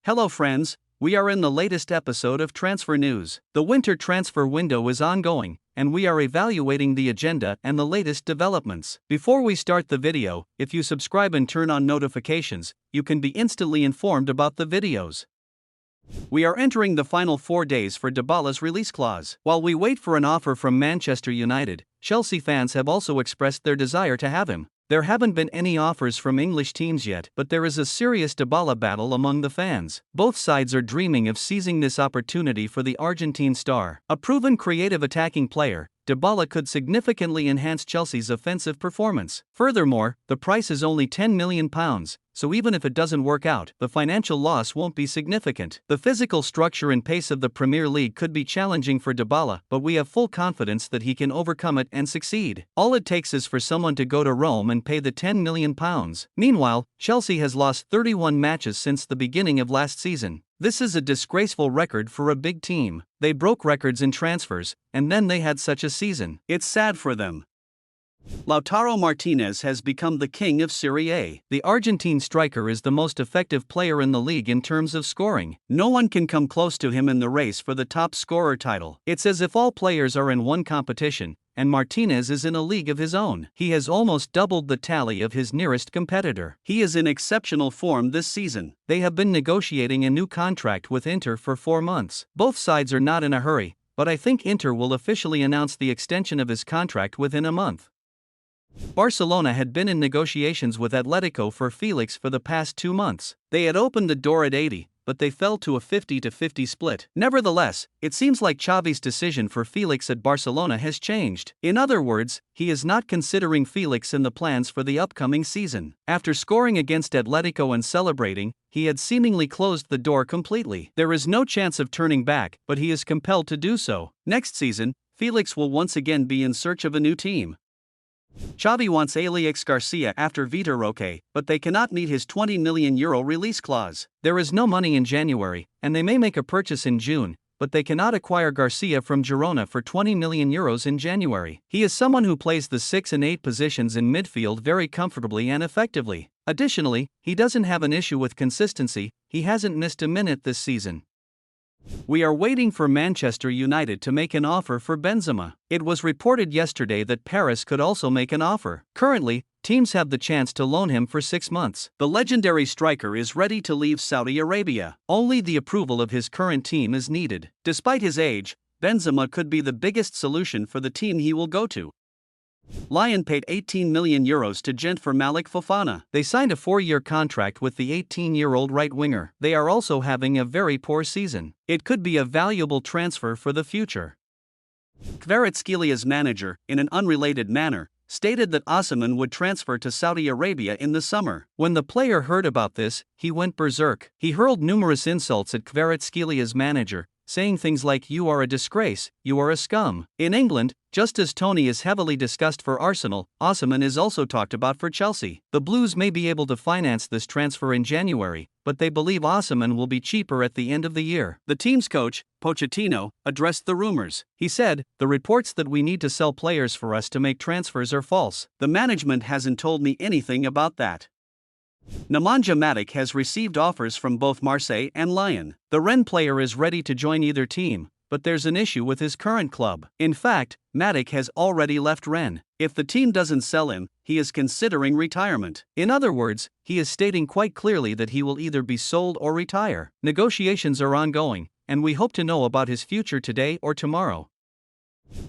Hello friends, we are in the latest episode of Transfer News. The winter transfer window is ongoing, and we are evaluating the agenda and the latest developments. Before we start the video, if you subscribe and turn on notifications, you can be instantly informed about the videos. We are entering the final 4 days for Dybala's release clause. While we wait for an offer from Manchester United, Chelsea fans have also expressed their desire to have him. There haven't been any offers from English teams yet, but there is a serious Dybala battle among the fans. Both sides are dreaming of seizing this opportunity for the Argentine star. A proven creative attacking player, Dybala could significantly enhance Chelsea's offensive performance. Furthermore, the price is only £10 million, so even if it doesn't work out, the financial loss won't be significant. The physical structure and pace of the Premier League could be challenging for Dybala, but we have full confidence that he can overcome it and succeed. All it takes is for someone to go to Rome and pay the £10 million. Meanwhile, Chelsea has lost 31 matches since the beginning of last season. This is a disgraceful record for a big team. They broke records in transfers, and then they had such a season. It's sad for them. Lautaro Martinez has become the king of Serie A. The Argentine striker is the most effective player in the league in terms of scoring. No one can come close to him in the race for the top scorer title. It's as if all players are in one competition, and Martinez is in a league of his own. He has almost doubled the tally of his nearest competitor. He is in exceptional form this season. They have been negotiating a new contract with Inter for 4 months. Both sides are not in a hurry, but I think Inter will officially announce the extension of his contract within a month. Barcelona had been in negotiations with Atletico for Felix for the past 2 months. They had opened the door at 80, but they fell to a 50-50 split. Nevertheless, it seems like Xavi's decision for Felix at Barcelona has changed. In other words, he is not considering Felix in the plans for the upcoming season. After scoring against Atletico and celebrating, he had seemingly closed the door completely. There is no chance of turning back, but he is compelled to do so. Next season, Felix will once again be in search of a new team. Xavi wants Alex Garcia after Vitor Roque, but they cannot meet his €20 million release clause. There is no money in January, and they may make a purchase in June, but they cannot acquire Garcia from Girona for €20 million in January. He is someone who plays the 6 and 8 positions in midfield very comfortably and effectively. Additionally, he doesn't have an issue with consistency. He hasn't missed a minute this season. We are waiting for Manchester United to make an offer for Benzema. It was reported yesterday that Paris could also make an offer. Currently, teams have the chance to loan him for 6 months. The legendary striker is ready to leave Saudi Arabia. Only the approval of his current team is needed. Despite his age, Benzema could be the biggest solution for the team he will go to. Lyon paid €18 million to Gent for Malik Fofana. They signed a 4-year contract with the 18-year-old right-winger. They are also having a very poor season. It could be a valuable transfer for the future. Kvaratskhelia manager, in an unrelated manner, stated that Osimhen would transfer to Saudi Arabia in the summer. When the player heard about this, he went berserk. He hurled numerous insults at Kvaratskhelia manager, saying things like "You are a disgrace, you are a scum." In England, just as Tony is heavily discussed for Arsenal, Osimhen is also talked about for Chelsea. The Blues may be able to finance this transfer in January, but they believe Osimhen will be cheaper at the end of the year. The team's coach, Pochettino, addressed the rumors. He said, "The reports that we need to sell players for us to make transfers are false. The management hasn't told me anything about that." Nemanja Matic has received offers from both Marseille and Lyon. The Rennes player is ready to join either team, but there's an issue with his current club. In fact, Matic has already left Rennes. If the team doesn't sell him, he is considering retirement. In other words, he is stating quite clearly that he will either be sold or retire. Negotiations are ongoing, and we hope to know about his future today or tomorrow.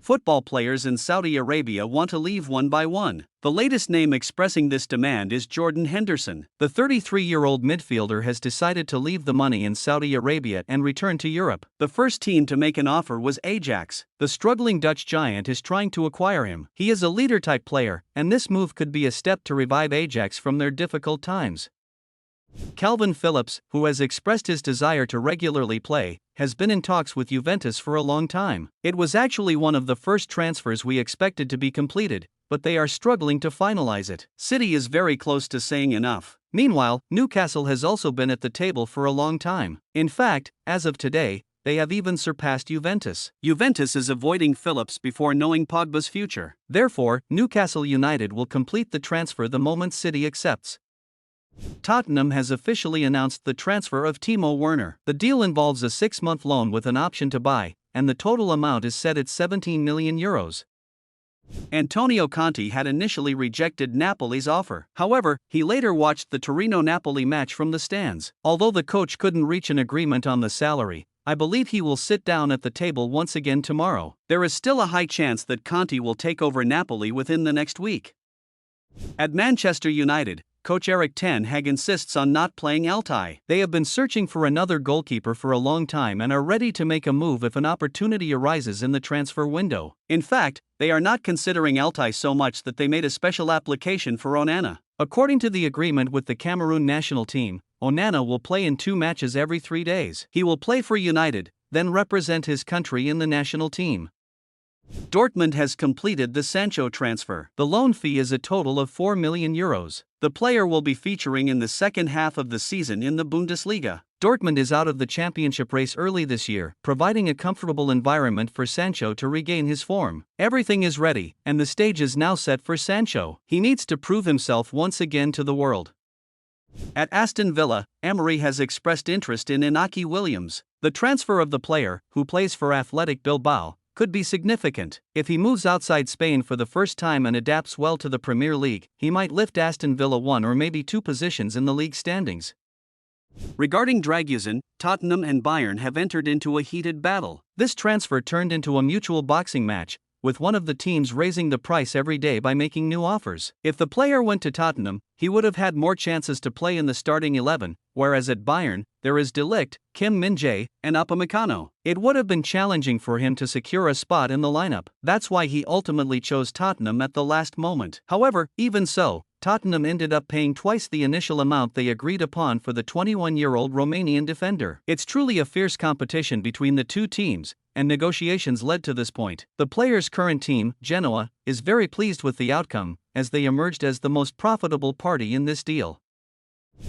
Football players in Saudi Arabia want to leave one by one. The latest name expressing this demand is Jordan Henderson. The 33-year-old midfielder has decided to leave the money in Saudi Arabia and return to Europe. The first team to make an offer was Ajax. The struggling Dutch giant is trying to acquire him. He is a leader-type player, and this move could be a step to revive Ajax from their difficult times. Calvin Phillips, who has expressed his desire to regularly play, has been in talks with Juventus for a long time. It was actually one of the first transfers we expected to be completed, but they are struggling to finalize it. City is very close to saying enough. Meanwhile, Newcastle has also been at the table for a long time. In fact, as of today, they have even surpassed Juventus. Juventus is avoiding Phillips before knowing Pogba's future. Therefore, Newcastle United will complete the transfer the moment City accepts. Tottenham has officially announced the transfer of Timo Werner. The deal involves a 6-month loan with an option to buy, and the total amount is set at €17 million. Antonio Conte had initially rejected Napoli's offer. However, he later watched the Torino-Napoli match from the stands. Although the coach couldn't reach an agreement on the salary, I believe he will sit down at the table once again tomorrow. There is still a high chance that Conte will take over Napoli within the next week. At Manchester United, coach Erik ten Hag insists on not playing Altay. They have been searching for another goalkeeper for a long time and are ready to make a move if an opportunity arises in the transfer window. In fact, they are not considering Altay so much that they made a special application for Onana. According to the agreement with the Cameroon national team, Onana will play in 2 matches every 3 days. He will play for United, then represent his country in the national team. Dortmund has completed the Sancho transfer. The loan fee is a total of €4 million. The player will be featuring in the second half of the season in the Bundesliga. Dortmund is out of the championship race early this year, providing a comfortable environment for Sancho to regain his form. Everything is ready, and the stage is now set for Sancho. He needs to prove himself once again to the world. At Aston Villa, Emery has expressed interest in Inaki Williams. The transfer of the player, who plays for Athletic Bilbao, could be significant. If he moves outside Spain for the first time and adapts well to the Premier League, he might lift Aston Villa 1 or maybe 2 positions in the league standings. Regarding Dragusin, Tottenham and Bayern have entered into a heated battle. This transfer turned into a mutual boxing match, with one of the teams raising the price every day by making new offers. If the player went to Tottenham, he would have had more chances to play in the starting 11, whereas at Bayern, there is De Ligt, Kim Min-jae, and Upamecano. It would have been challenging for him to secure a spot in the lineup. That's why he ultimately chose Tottenham at the last moment. However, even so, Tottenham ended up paying twice the initial amount they agreed upon for the 21-year-old Romanian defender. It's truly a fierce competition between the two teams, and negotiations led to this point. The player's current team, Genoa, is very pleased with the outcome, as they emerged as the most profitable party in this deal.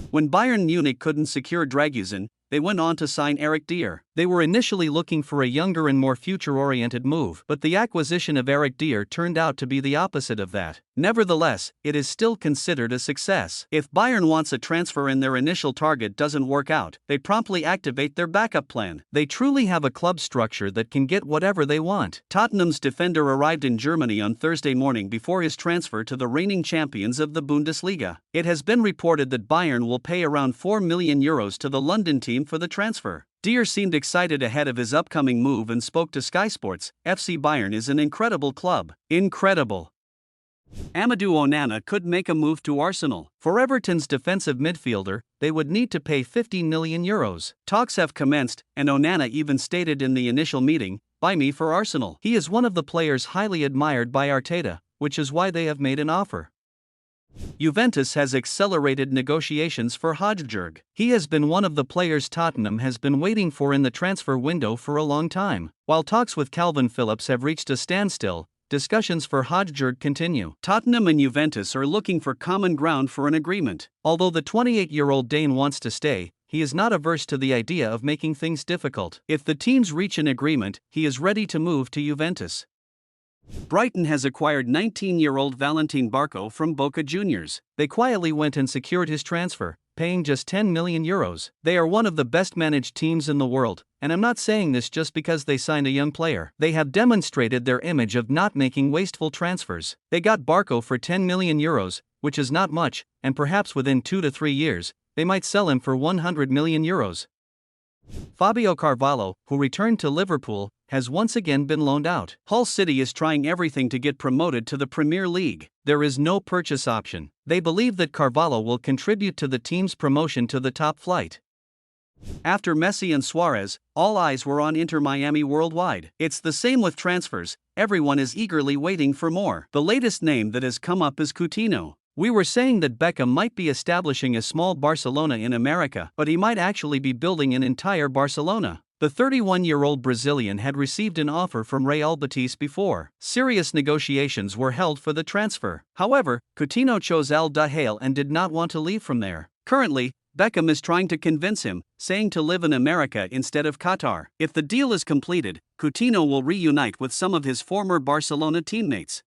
When Bayern Munich couldn't secure Dragusin, they went on to sign Eric Dier. They were initially looking for a younger and more future-oriented move, but the acquisition of Eric Dier turned out to be the opposite of that. Nevertheless, it is still considered a success. If Bayern wants a transfer and their initial target doesn't work out, they promptly activate their backup plan. They truly have a club structure that can get whatever they want. Tottenham's defender arrived in Germany on Thursday morning before his transfer to the reigning champions of the Bundesliga. It has been reported that Bayern will pay around €4 million to the London team for the transfer. Dier seemed excited ahead of his upcoming move and spoke to Sky Sports. FC Bayern is an incredible club. Incredible. Amadou Onana could make a move to Arsenal. For Everton's defensive midfielder, they would need to pay €15 million. Talks have commenced, and Onana even stated in the initial meeting, "Buy me for Arsenal." He is one of the players highly admired by Arteta, which is why they have made an offer. Juventus has accelerated negotiations for Højbjerg. He has been one of the players Tottenham has been waiting for in the transfer window for a long time. While talks with Calvin Phillips have reached a standstill, discussions for Højbjerg continue. Tottenham and Juventus are looking for common ground for an agreement. Although the 28-year-old Dane wants to stay, he is not averse to the idea of making things difficult. If the teams reach an agreement, he is ready to move to Juventus. Brighton has acquired 19-year-old Valentin Barco from Boca Juniors. They quietly went and secured his transfer, paying just €10 million. They are one of the best-managed teams in the world, and I'm not saying this just because they signed a young player. They have demonstrated their image of not making wasteful transfers. They got Barco for €10 million, which is not much, and perhaps within 2 to 3 years, they might sell him for €100 million. Fabio Carvalho, who returned to Liverpool, has once again been loaned out. Hull City is trying everything to get promoted to the Premier League. There is no purchase option. They believe that Carvalho will contribute to the team's promotion to the top flight. After Messi and Suarez, all eyes were on Inter Miami worldwide. It's the same with transfers, everyone is eagerly waiting for more. The latest name that has come up is Coutinho. We were saying that Beckham might be establishing a small Barcelona in America, but he might actually be building an entire Barcelona. The 31-year-old Brazilian had received an offer from Real Betis before. Serious negotiations were held for the transfer. However, Coutinho chose Al Dahel and did not want to leave from there. Currently, Beckham is trying to convince him, saying to live in America instead of Qatar. If the deal is completed, Coutinho will reunite with some of his former Barcelona teammates.